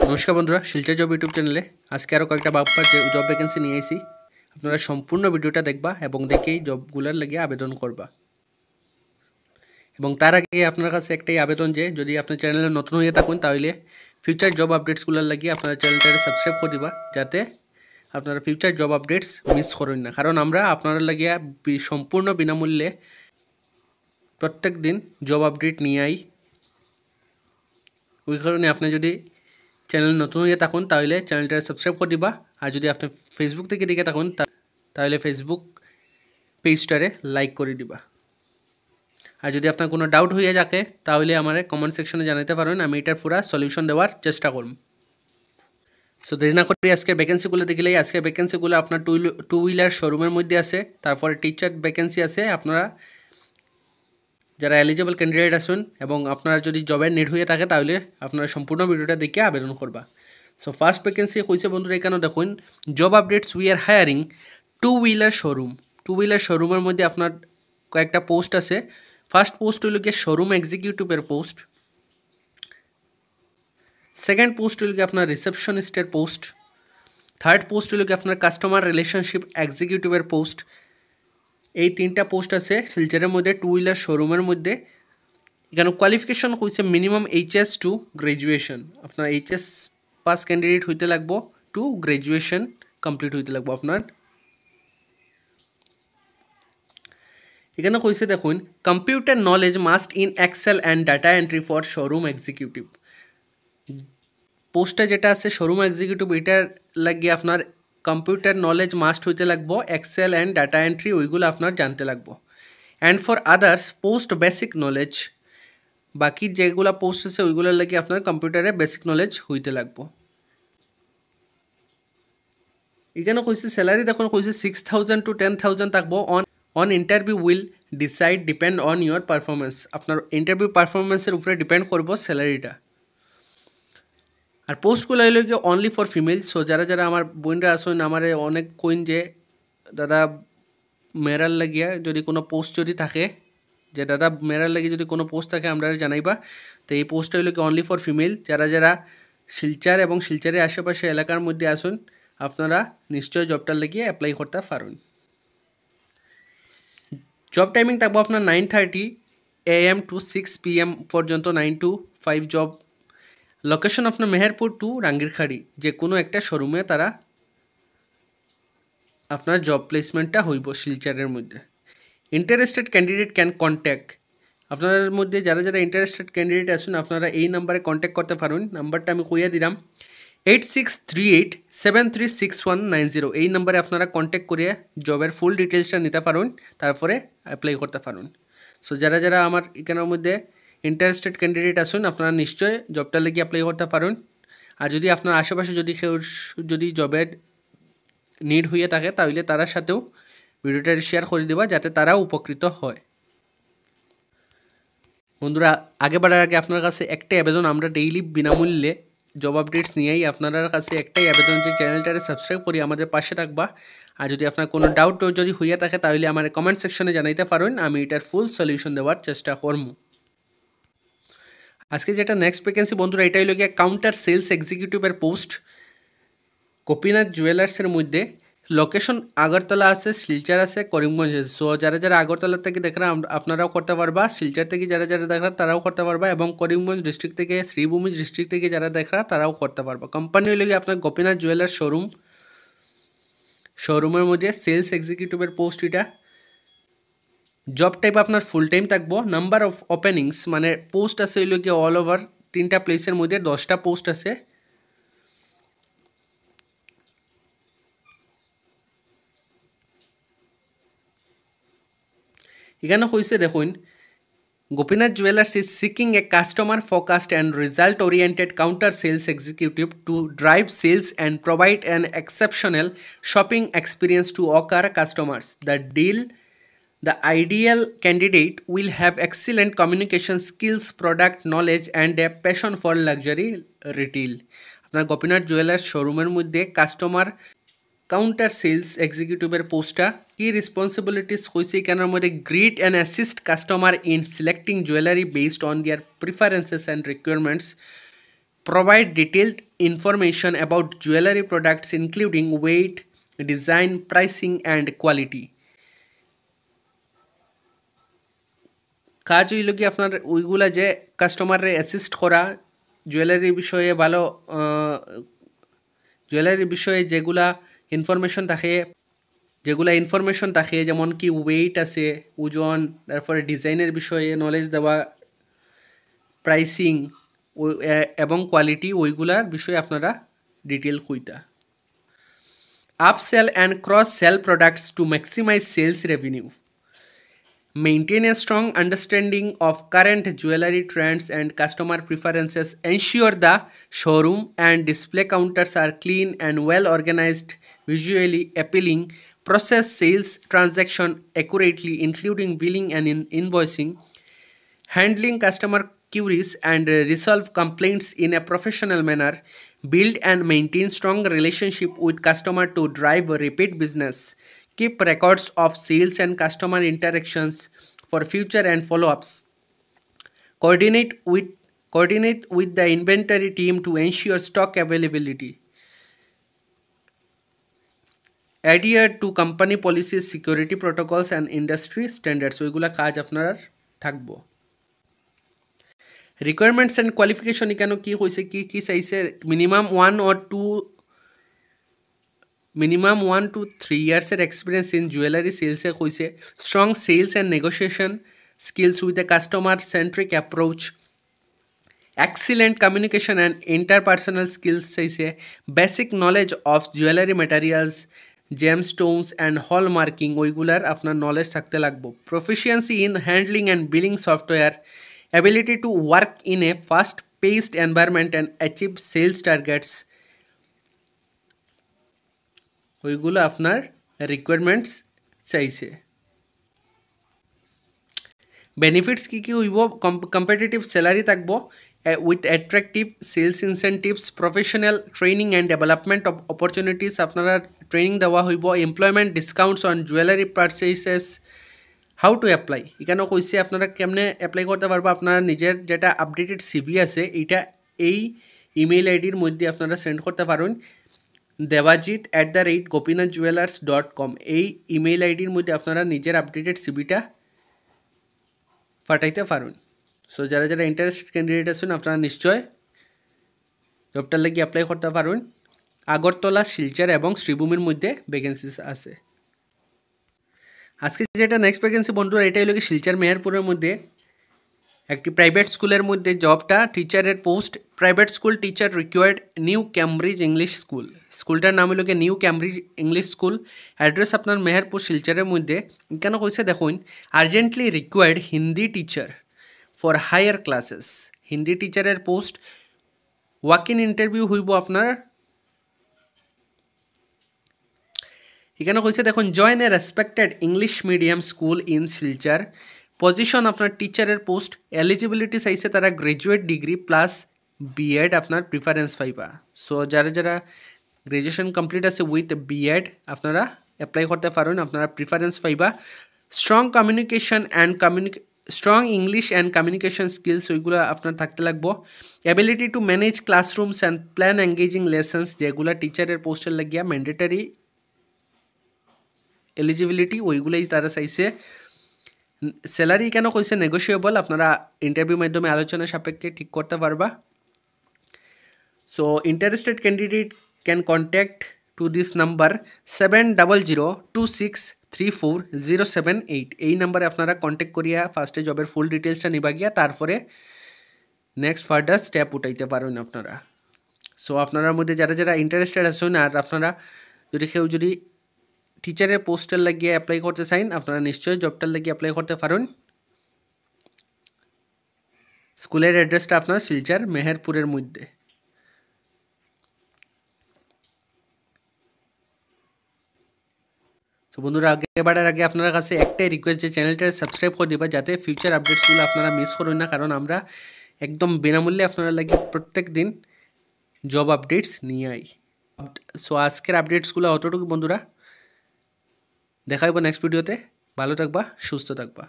নমস্কার বন্ধুরা, Silchar job YouTube চ্যানেলে আজকে আরও কয়েকটা বাম্পার জব ভ্যাকেন্সি নিয়ে আইছি। আপনারা সম্পূর্ণ ভিডিওটা দেখবা এবং দেখেই জবগুলোর লাগিয়ে আবেদন করবা। এবং তার আগে আপনার কাছে একটাই আবেদন যে যদি আপনার চ্যানেলে নতুন হয়ে থাকুন তাহলে ফিউচার জব আপডেটসগুলোর লাগিয়ে আপনার চ্যানেলটাকে সাবস্ক্রাইব করে দিবা, যাতে আপনারা ফিউচার জব আপডেটস মিস করেন না। কারণ আমরা আপনারা লাগিয়ে সম্পূর্ণ বিনামূল্যে প্রত্যেক দিন জব আপডেট নিয়ে আই। ওই কারণে আপনি যদি চ্যানেল নতুন হয়ে থাকুন তাহলে চ্যানেলটা সাবস্ক্রাইব করে দিবা। আর যদি আপনি ফেসবুক থেকে দেখে থাকুন তাহলে ফেসবুক পেজটারে লাইক করে দিবা। আর যদি আপনার কোনো ডাউট হয়ে থাকে তাহলে আমার কমেন্ট সেকশনে জানাতে পারেন, আমি এটার পুরা সলিউশন দেওয়ার চেষ্টা করব। সো দেরি না করে আজকের ভ্যাকেন্সিগুলো দেখলেই, আজকের ভ্যাকেন্সিগুলো আপনার টু হুইলার শোরুমের মধ্যে আছে, তারপরে টিচার ভ্যাকেন্সি আছে। আপনারা যারা এলিজিবল ক্যান্ডিডেট আসুন এবং আপনারা যদি জবের নিড হয়ে থাকে তাহলে আপনারা সম্পূর্ণ ভিডিওটা দেখে আবেদন করবা। সো ফার্স্ট ভ্যাকেন্সি কইছে বন্ধুরা, এখানে দেখুন job updates we are hiring two wheeler showroom. Two wheeler শোরুমের মধ্যে আপনার কয়েকটা পোস্ট আছে। ফার্স্ট পোস্ট হইল গিয়ে শোরুম এক্সিকিউটিভের পোস্ট, সেকেন্ড পোস্ট হইল গিয়ে আপনার রিসেপশনিস্টের পোস্ট, থার্ড পোস্ট হইল গিয়ে আপনার কাস্টমার রিলেশনশিপ এক্সিকিউটিভের পোস্ট। এই তিনটা পোস্ট আছে শিলচরের মধ্যে টু হুইলার শোরুমের মধ্যে। এখানে কোয়ালিফিকেশন হয়েছে মিনিমাম HS টু গ্রাজুয়েশন। আপনার HS পাস ক্যান্ডিডেট হইতে লাগবো টু গ্রাজুয়েশন কমপ্লিট হইতে লাগবো আপনার। এখানে কইছে দেখুন computer knowledge must in Excel and data entry for showroom executive. পোস্টে যেটা আছে শোরুম এক্সিকিউটিভ, এটার লাগিয়ে আপনার কম্পিউটার নলেজ মাস্ট হইতে লাগবো, এক্সেল অ্যান্ড ডাটা এন্ট্রি ওইগুলো আপনার জানতে লাগবো। And for others post basic knowledge, বাকি যেগুলো পোস্ট আছে ওইগুলোর লাগে আপনার কম্পিউটারে বেসিক নলেজ হইতে লাগবো। এখানে কইছে স্যালারি দেখুন কইছে 6,000 to 10,000 থাকবো। On interview will depend on your performance. আপনার ইন্টারভিউ পারফরমেন্সের উপরে ডিপেন্ড করবো স্যালারিটা। আর পোস্টগুলো হইল কি অনলি ফর ফিমেল। সো যারা যারা আমার বোনরা আসুন, আমার অনেক কইন যে দাদা মেরার লাগিয়া যদি কোনো পোস্ট যদি থাকে, যে দাদা মেরার লাগে যদি কোনো পোস্ট থাকে আমরা জানাইবা। তো এই পোস্টটা হইল কি অনলি ফর ফিমেল। যারা যারা শিলচর এবং শিলচরের আশেপাশে এলাকার মধ্যে আসুন আপনারা নিশ্চয়ই জবটার লাগিয়ে অ্যাপ্লাই করতে পারুন। জব টাইমিং থাকবো আপনার 9:30 AM টু 6 PM পর্যন্ত, 9 to 5 জব। লোকেশন আপনার মেহেরপুর টু রাঙ্গিরখাড়ি, যে কোনো একটা শোরুমে তারা আপনার জব প্লেসমেন্টটা হইব শিলচরের মধ্যে। Interested candidate can contact. আপনাদের মধ্যে যারা যারা ইন্টারেস্টেড ক্যান্ডিডেট আসুন আপনারা এই নাম্বারে কন্ট্যাক্ট করতে পারুন। নাম্বারটা আমি কইয়া দিলাম 8638736190। এই নাম্বারে আপনারা কন্ট্যাক্ট করিয়ে জবের ফুল ডিটেলসটা নিতে পারুন, তারপরে অ্যাপ্লাই করতে পারুন। সো যারা যারা আমার এখানের মধ্যে ইন্টারেস্টেড ক্যান্ডিডেট আসুন আপনারা নিশ্চয় জবটা লেগে অ্যাপ্লাই করতে পারুন। আর যদি আপনার আশেপাশে যদি কেউ যদি জবের নিড হয়ে থাকে তাহলে তার সাথেও ভিডিওটা শেয়ার করে দেবা, যাতে তারাও উপকৃত হয়। বন্ধুরা আগে বাড়ার আগে আপনার কাছে একটাই আবেদন, আমরা ডেইলি বিনামূল্যে জব আপডেটস নিয়েই আপনার কাছে একটাই আবেদন যে চ্যানেলটারে সাবস্ক্রাইব করি আমাদের পাশে থাকবা। আর যদি আপনার কোনো ডাউট যদি হইয়া থাকে তাহলে আমার কমেন্ট সেকশনে জানাইতে পারেন, আমি এটার ফুল সলিউশন দেওয়ার চেষ্টা করব। আজকে যেটা নেক্সট ভ্যাকেন্সি বন্ধুরা, এটাই হলো গিয়ে কাউন্টার সেলস এক্সিকিউটিভের পোস্ট গোপীনাথ জুয়েলার্সের মধ্যে। লোকেশন আগরতলা আছে, শিলচর আছে, করিমগঞ্জ আছে। সো যারা যারা আগরতলা থেকে দেখরা আপনারাও করতে পারবা, শিলচর থেকে যারা যারা দেখরা তারাও করতে পারবা, এবং করিমগঞ্জ ডিস্ট্রিক্ট থেকে শ্রীভূমি ডিস্ট্রিক্ট থেকে যারা দেখরা তারাও করতে পারবা। কোম্পানি হইলে আপনার গোপীনাথ জুয়েলার্স শোরুমের মধ্যে সেলস এক্সিকিউটিভের পোস্ট এটা। জব টাইপ আপনার ফুল টাইম থাকবো। নাম্বার অফ ওপেনিংস মানে পোস্ট আছে হইল গিয়ে অল ওভার 3টা প্লেসের মধ্যে 10টা পোস্ট আছে। এখানে কইছে দেখুন Gopinath Jewelers is seeking a customer-focused and result-oriented counter-sales executive to drive sales and provide an exceptional shopping experience to our customers. The ideal candidate will have excellent communication skills, product knowledge, and a passion for luxury retail. আপনার Gopinath jewellers শোরুমের মধ্যে customer counter sales এক্সিকিউটিভের পোস্টটা। কি responsibilities হয়েছে এখানের মধ্যে greet and assist customer in selecting jewellery based on their preferences and requirements, provide detailed information about jewelry products including weight, design, pricing and quality. কাজ হইল কি আপনার ওইগুলা যে কাস্টমারে অ্যাসিস্ট করা জুয়েলারি বিষয়ে ভালো জুয়েলারি বিষয়ে যেগুলা ইনফরমেশন থাকে যেমন কি ওয়েট আছে, ওজন, তারপরে ডিজাইনের বিষয়ে নলেজ দেওয়া, প্রাইসিং এবং কোয়ালিটি ওইগুলার বিষয়ে আপনারা ডিটেল কইতা। Upsell and cross-sell products to maximize sales revenue. Maintain a strong understanding of current jewelry trends and customer preferences. Ensure the showroom and display counters are clean and well organized, visually appealing. Process sales transaction accurately, including billing and invoicing. Handling customer queries and resolve complaints in a professional manner. Build and maintain strong relationship with customer to drive repeat business. Keep records of sales and customer interactions for future and follow-ups. Coordinate with the inventory team to ensure stock availability. Adhere to company policies, security protocols and industry standards. ওইগুলা কাজ আপনার থাকবো। Requirements and qualification এখানে কি হয়েছে, কি চাইছে, minimum 1 to 3 ইয়ার্সের এক্সপিরিয়েন্স ইন জুয়েলারি সেলসে হয়েছে। Strong sales and negotiation skills with a customer centric approach. Excellent communication and interpersonal skills চাইছে। Basic knowledge of jewellery materials, gem stones and hall marking ওইগুলার আপনার নলেজ থাকতে লাগবো। Proficiency in handling and billing software. Ability to work in a fast-paced environment and achieve sales targets. ওইগুলো আপনার requirements চাইছে। Benefits কি হইব, কম্পিটিটিভ স্যালারি থাকবো with attractive sales incentives, professional training and development opportunities আপনারা training দেওয়া হইব, employment discounts on jewellery purchases. How to apply এখানেও কইছে আপনারা কেমনে অ্যাপ্লাই করতে পারবো। আপনারা নিজের যেটা আপডেটেড সিভি আছে এইটা এই ইমেইল আইডির মধ্যে আপনারা সেন্ড করতে পারেন, devajit@gopinathjewelers.com। এই ইমেইল আইডির মধ্যে আপনারা নিজের আপডেটেড সিভিটা পাঠাইতে পারেন। সো যারা ইন্টারেস্টেড ক্যান্ডিডেট আছেন আপনারা নিশ্চয় জবটার লাগি অ্যাপ্লাই করতে পারেন। আগরতলা, শিলচর এবং শ্রীভূমির মধ্যে ভ্যাকেন্সিস আছে। আজকে যেটা নেক্সট ভ্যাকেন্সি বন্ধুরা, এটা হলো কি শিলচর মেহেরপুরের মধ্যে একটি প্রাইভেট স্কুলের মধ্যে জবটা টিচারের post. Private school teacher required, new Cambridge English school. স্কুলটার নাম হলো কি new Cambridge English school. Address আপনার মেহেরপুর শিলচরের মধ্যে। কেন কইছে দেখুন, urgently required Hindi teacher for higher classes. Hindi টিচারের পোস্ট। ওয়াক ইন ইন্টারভিউ হইব আপনার। এখানে কইছে দেখুন, join A respected English medium school in Silchar. Position আপনার টিচারের পোস্ট। এলিজিবিলিটি চাইছে তারা গ্রাজুয়েট ডিগ্রি প্লাস বিএড আপনার প্রিফারেন্স পাইবা। সো যারা গ্রাজুয়েশন কমপ্লিট আছে উইথ বিএড আপনারা অ্যাপ্লাই করতে পারেন, আপনারা প্রিফারেন্স পাইবা। Strong communication and strong English and communication skills ওইগুলো আপনার থাকতে লাগবো। Ability to manage classrooms and plan engaging lessons, যেগুলো টিচারের পোস্টের লাগিয়া ম্যান্ডেটারি এলিজিবিলিটি ওইগুলোই তারা চাইছে। স্যালারি কেন কইছে নেগোশিয়েবল, আপনারা ইন্টারভিউর মাধ্যমে আলোচনা সাপেক্ষে ঠিক করতে পারবা। So interested candidate can contact to this number 7002634078। এই নাম্বারে আপনারা কন্ট্যাক্ট করিয়া ফার্স্টে জবের ফুল ডিটেলসটা নিবা গিয়া তারপরে নেক্সট ফার্দার স্টেপ উঠাইতে পারেন আপনারা। সো আপনার মধ্যে যারা ইন্টারেস্টেড আছেন আর আপনারা কেউ যদি টিচারের পোস্টের লাগিয়ে অ্যাপ্লাই করতে চাইন আপনারা নিশ্চয়ই জবটার লাগিয়ে অ্যাপ্লাই করতে পারেন। স্কুলের অ্যাড্রেসটা আপনার শিলচর মেহেরপুরের মধ্যে। তো বন্ধুরা, আগে বাড়ার আগে আপনার কাছে একটাই রিকোয়েস্ট যে চ্যানেলটা সাবস্ক্রাইব করে দিবা যাতে ফিউচার আপডেটসগুলো আপনারা মিস করেন না, কারণ আমরা একদম বিনামূল্যে আপনারা লাগে প্রত্যেক দিন জব আপডেটস নিয়ে আই। সো আজকের আপডেটসগুলো অতটুকু বন্ধুরা, দেখা হবে নেক্সট ভিডিওতে। ভালো থাকবা, সুস্থ থাকবা।